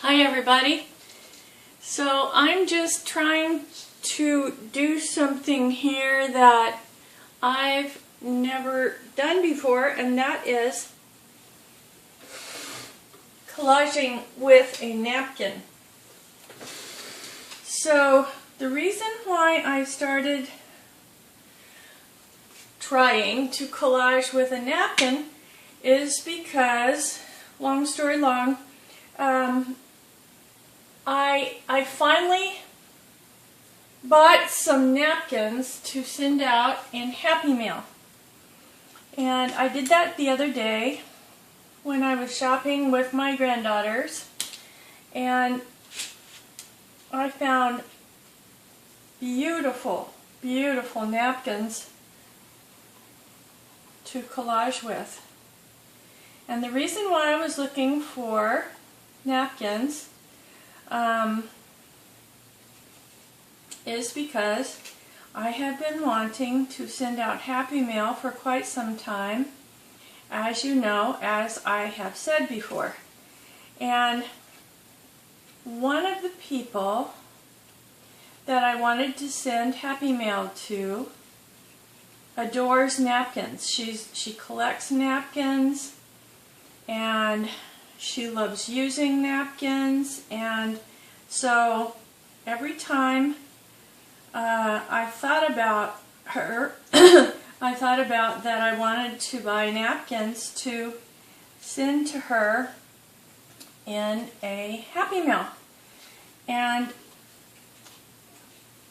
Hi everybody. So I'm just trying to do something here that I've never done before, and that is collaging with a napkin. So the reason why I started trying to collage with a napkin is because, long story long, I finally bought some napkins to send out in Happy Mail. And I did that the other day when I was shopping with my granddaughters, and I found beautiful, beautiful napkins to collage with. And the reason why I was looking for napkins is because I have been wanting to send out Happy Mail for quite some time, as you know, as I have said before. And one of the people that I wanted to send Happy Mail to adores napkins. She collects napkins, and she loves using napkins, and so every time I thought about her, I thought about that I wanted to buy napkins to send to her in a Happy Mail. And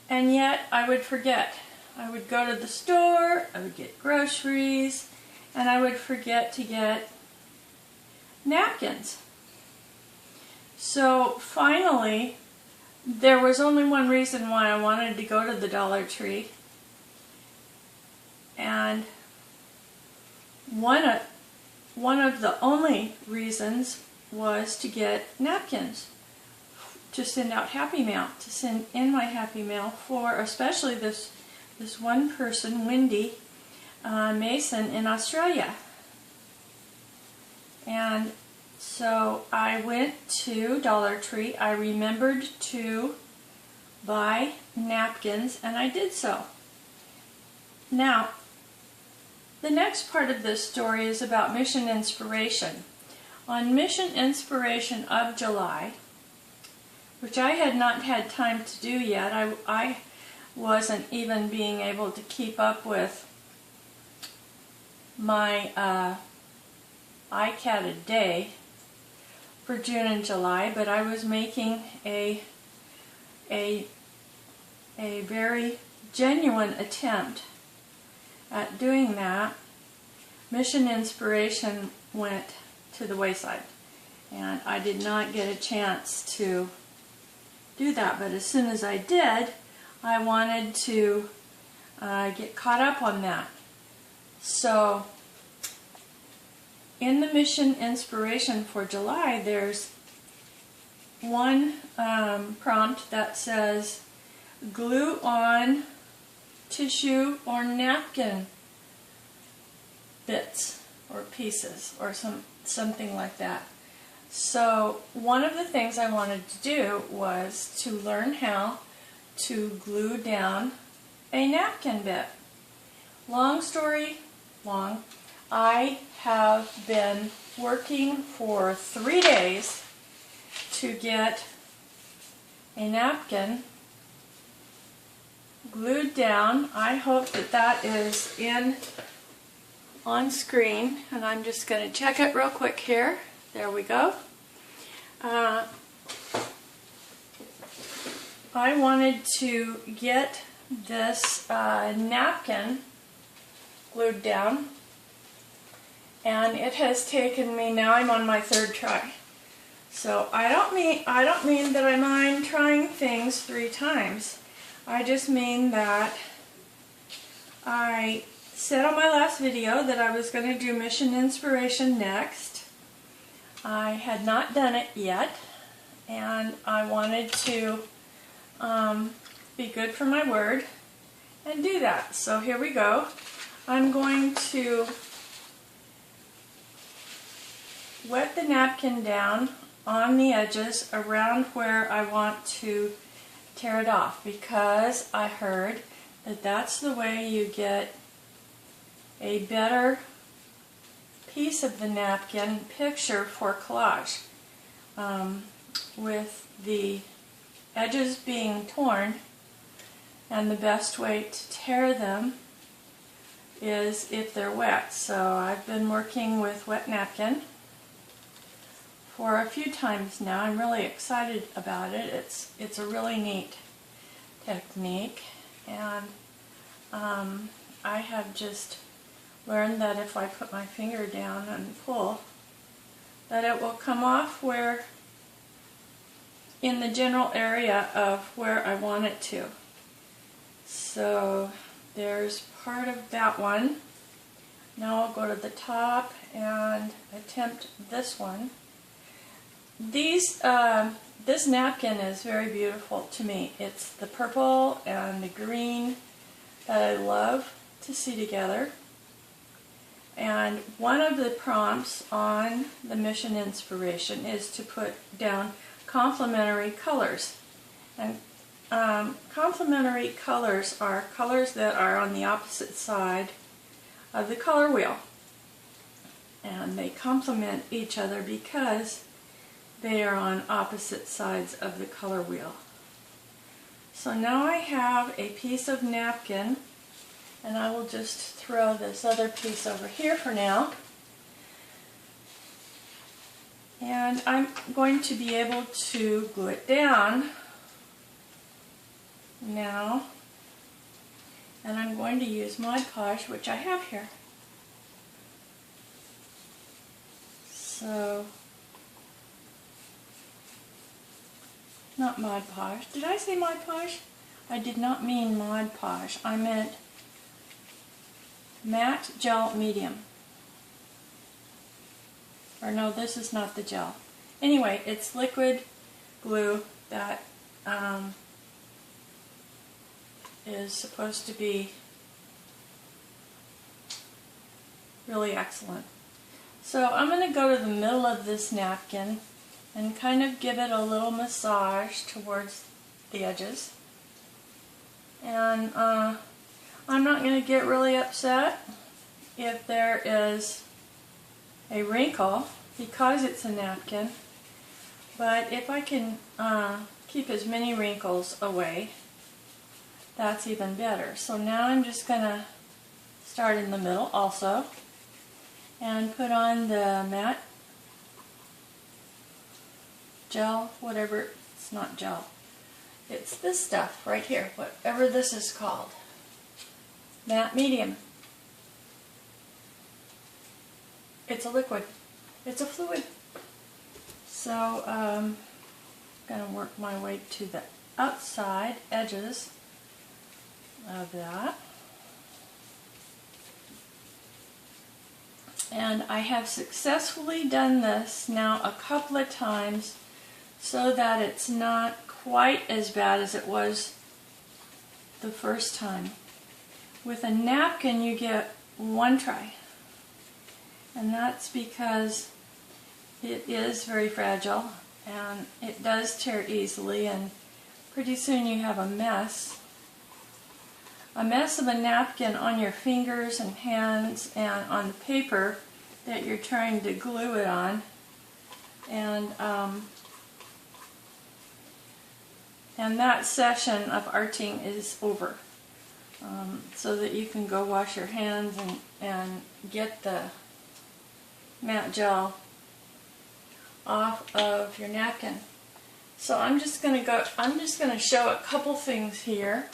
yet I would forget. I would go to the store, I would get groceries, and I would forget to get napkins. So finally, there was only one reason why I wanted to go to the Dollar Tree, and one of the only reasons was to get napkins to send out Happy Mail, to send in my Happy Mail for especially this one person, Wendy Mason in Australia. And so I went to Dollar Tree. I remembered to buy napkins, and I did so. Now, the next part of this story is about Mission Inspiration. On Mission Inspiration of July, which I had not had time to do yet, I wasn't even being able to keep up with my iCAD a day for June and July, but I was making a very genuine attempt at doing that. Mission Inspiration went to the wayside, and I did not get a chance to do that, but as soon as I did, I wanted to get caught up on that. So in the Mission Inspiration for July, there's one prompt that says glue on tissue or napkin bits or pieces or something like that. So one of the things I wanted to do was to learn how to glue down a napkin bit. Long story long, I have been working for 3 days to get a napkin glued down. I hope that that is on screen, and I'm just going to check it real quick here. There we go. I wanted to get this napkin glued down, and it has taken me, now I'm on my 3rd try. So I don't mean that I mind trying things 3 times. I just mean that I said on my last video that I was going to do Mission Inspiration next. I had not done it yet, and I wanted to be good for my word and do that. So here we go. I'm going to wet the napkin down on the edges around where I want to tear it off, because I heard that that's the way you get a better piece of the napkin picture for collage. With the edges being torn, and the best way to tear them is if they're wet. So I've been working with wet napkin for a few times now. I'm really excited about it. It's a really neat technique, and I have just learned that if I put my finger down and pull, that it will come off where in the general area of where I want it to. So there's part of that one. Now I'll go to the top and attempt this one. This napkin is very beautiful to me. It's the purple and the green that I love to see together. And one of the prompts on the Mission Inspiration is to put down complementary colors. And complementary colors are colors that are on the opposite side of the color wheel. And they complement each other because they are on opposite sides of the color wheel. So now I have a piece of napkin, and I will just throw this other piece over here for now. And I'm going to be able to glue it down now. And I'm going to use Mod Podge, which I have here. So, not Mod Podge. Did I say Mod Podge? I did not mean Mod Podge. I meant Matte Gel Medium. Or no, this is not the gel. Anyway, it's liquid glue that is supposed to be really excellent. So I'm going to go to the middle of this napkin and kind of give it a little massage towards the edges. And I'm not going to get really upset if there is a wrinkle because it's a napkin, but if I can keep as many wrinkles away, that's even better. So now I'm just going to start in the middle also and put on the matte gel, whatever. It's not gel, it's this stuff right here, whatever this is called, matte medium. It's a liquid. It's a fluid. So I'm going to work my way to the outside edges of that. And I have successfully done this now a couple of times so that it's not quite as bad as it was the first time. With a napkin you get one try. And that's because it is very fragile and it does tear easily, and pretty soon you have a mess. A mess of a napkin on your fingers and hands and on the paper that you're trying to glue it on. And that session of arting is over. So that you can go wash your hands and get the matte gel off of your napkin. So I'm just going to show a couple things here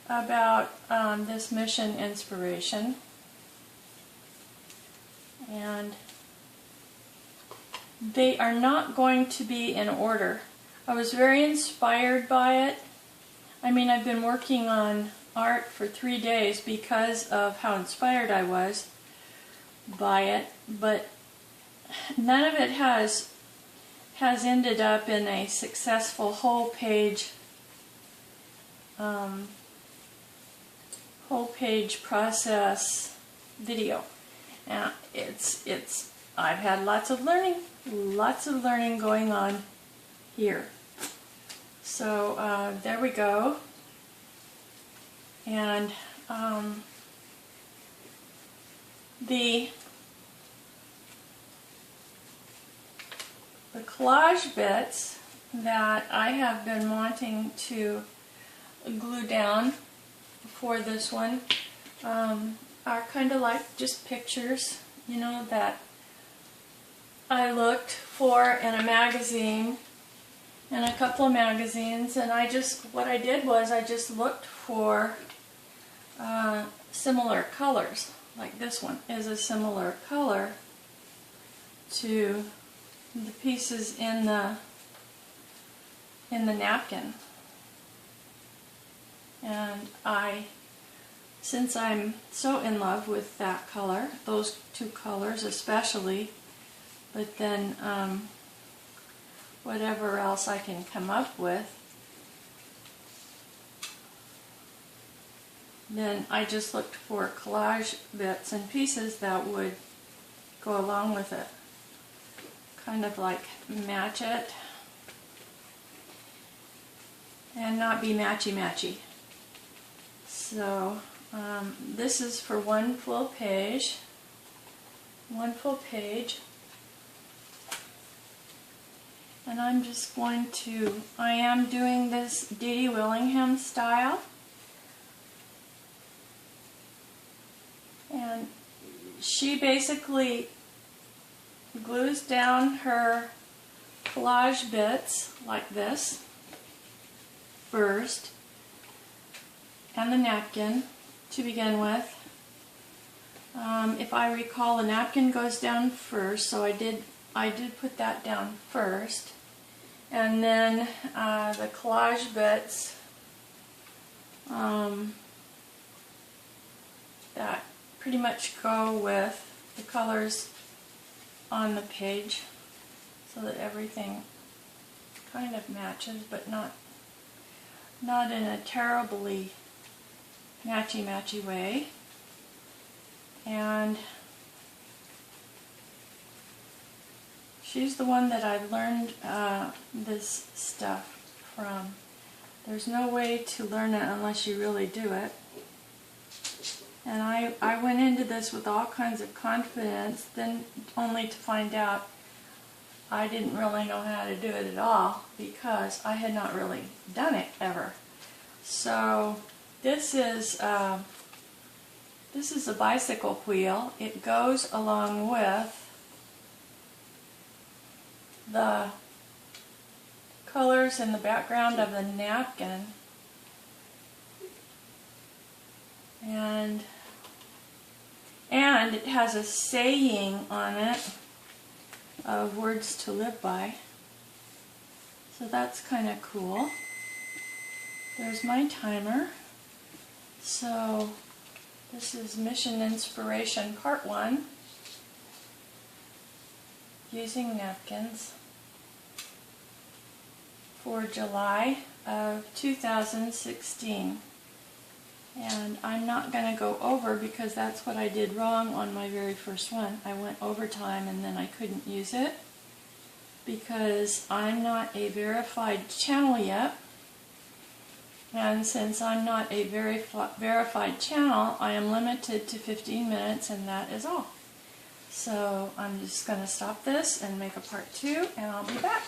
about this Mission Inspiration. And they are not going to be in order. I was very inspired by it. I mean, I've been working on art for 3 days because of how inspired I was by it, but none of it has ended up in a successful whole page process video. And it's I've had lots of learning going on here. So there we go. And the collage bits that I have been wanting to glue down for this one are kind of like just pictures, you know, that I looked for in a magazine, in a couple of magazines, and what I did was I just looked for similar colors. Like this one is a similar color to the pieces in the napkin. And since I'm so in love with that color, those two colors especially, but then whatever else I can come up with, then I just looked for collage bits and pieces that would go along with it. Kind of like match it and not be matchy-matchy. So this is for one full page. And I'm just going to, I am doing this Dee Dee Willingham style. And she basically glues down her collage bits like this first, and the napkin to begin with. If I recall, the napkin goes down first, so I did put that down first, and then the collage bits that pretty much go with the colors on the page, so that everything kind of matches, but not in a terribly matchy-matchy way. And she's the one that I've learned this stuff from. There's no way to learn it unless you really do it. And I went into this with all kinds of confidence, then only to find out I didn't really know how to do it at all, because I had not really done it ever. So this is a bicycle wheel. It goes along with the colors in the background of the napkin. And it has a saying on it of words to live by. So that's kind of cool. There's my timer. So this is Mission Inspiration Part 1, using napkins, for July of 2016. And I'm not going to go over, because that's what I did wrong on my very first one. I went over time and then I couldn't use it, because I'm not a verified channel yet. And since I'm not a verified channel, I am limited to 15 minutes, and that is all. So I'm just going to stop this and make a part 2, and I'll be back.